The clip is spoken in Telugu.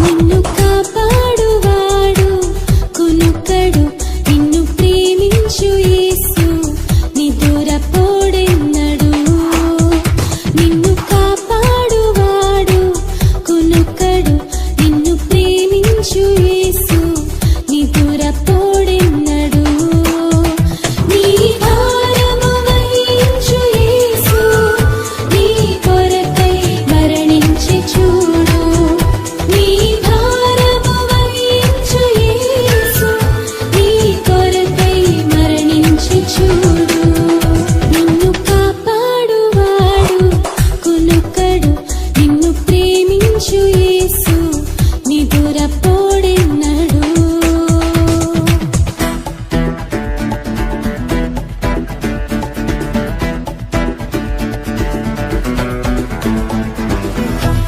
నిన్ను కాపాడువాడు కునుకడు నిన్ను ప్రేమించు యేసు నిదురపోడెన్నడు నిన్ను కాపాడువాడు కునుకడు నిన్ను ప్రేమించు యేసు నిదురపోడెన్నడు నీ భారము వహించు యేసు నీ కొరకై మరణించి చూడు నీ భారము వహించు యేసు నీ కొరకై మరణించి చూడు నిన్ను కాపాడువాడు కునుకడు నిన్ను ప్రేమించు